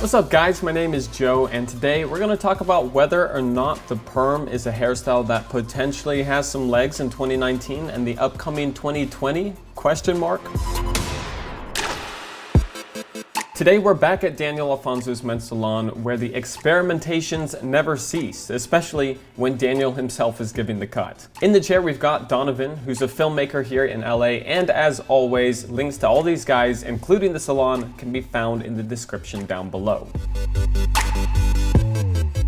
What's up guys, my name is Joe and today we're going to talk about whether or not the perm is a hairstyle that potentially has some legs in 2019 and the upcoming 2020 question mark. Today we're back at Daniel Alfonso's men's salon where the experimentations never cease, especially when Daniel himself is giving the cut. In the chair we've got Donnoven, who's a filmmaker here in LA, and as always, links to all these guys, including the salon, can be found in the description down below.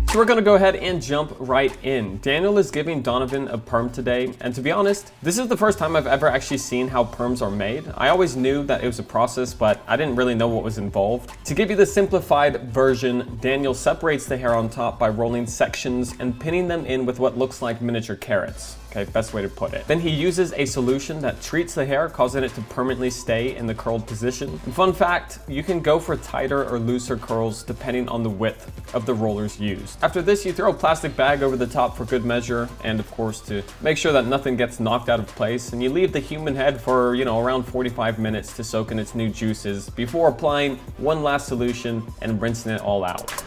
So we're gonna go ahead and jump right in. Daniel is giving Donnoven a perm today, and to be honest, this is the first time I've ever actually seen how perms are made. I always knew that it was a process, but I didn't really know what was involved. To give you the simplified version, Daniel separates the hair on top by rolling sections and pinning them in with what looks like miniature carrots. Okay, best way to put it. Then he uses a solution that treats the hair, causing it to permanently stay in the curled position. And fun fact, you can go for tighter or looser curls depending on the width of the rollers used. After this, you throw a plastic bag over the top for good measure, and of course to make sure that nothing gets knocked out of place, and you leave the human head for, around 45 minutes to soak in its new juices before applying one last solution and rinsing it all out.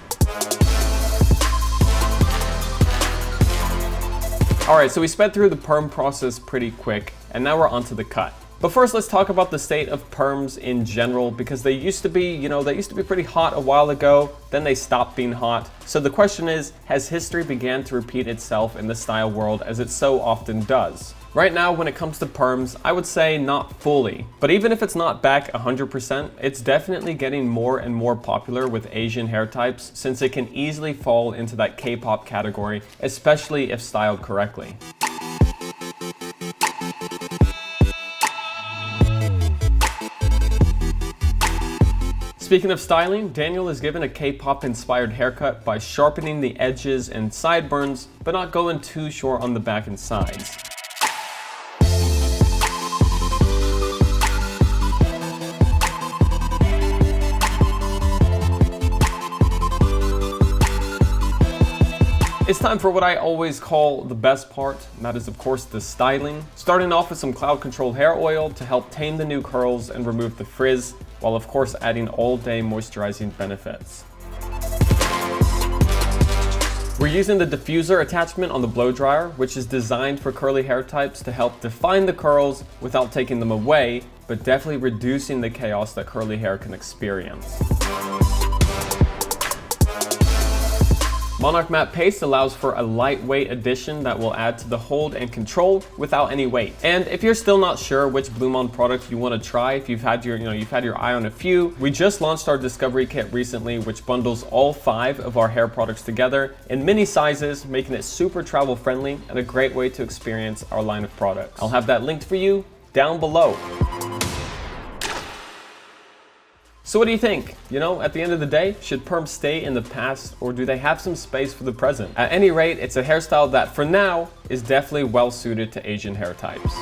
Alright, so we sped through the perm process pretty quick, and now we're onto the cut. But first, let's talk about the state of perms in general, because they used to be, pretty hot a while ago, then they stopped being hot. So the question is, has history began to repeat itself in the style world as it so often does? Right now, when it comes to perms, I would say not fully. But even if it's not back 100%, it's definitely getting more and more popular with Asian hair types, since it can easily fall into that K-pop category, especially if styled correctly. Speaking of styling, Daniel is given a K-pop inspired haircut by sharpening the edges and sideburns, but not going too short on the back and sides. It's time for what I always call the best part, and that is of course the styling. Starting off with some cloud control hair oil to help tame the new curls and remove the frizz, while of course adding all day moisturizing benefits. We're using the diffuser attachment on the blow dryer, which is designed for curly hair types to help define the curls without taking them away, but definitely reducing the chaos that curly hair can experience. Monarch Matte Paste allows for a lightweight addition that will add to the hold and control without any weight. And if you're still not sure which BluMaan product you want to try, if you've had your eye on a few, we just launched our Discovery Kit recently, which bundles all 5 of our hair products together in mini sizes, making it super travel friendly and a great way to experience our line of products. I'll have that linked for you down below. So what do you think? At the end of the day, should perms stay in the past or do they have some space for the present? At any rate, it's a hairstyle that for now is definitely well suited to Asian hair types.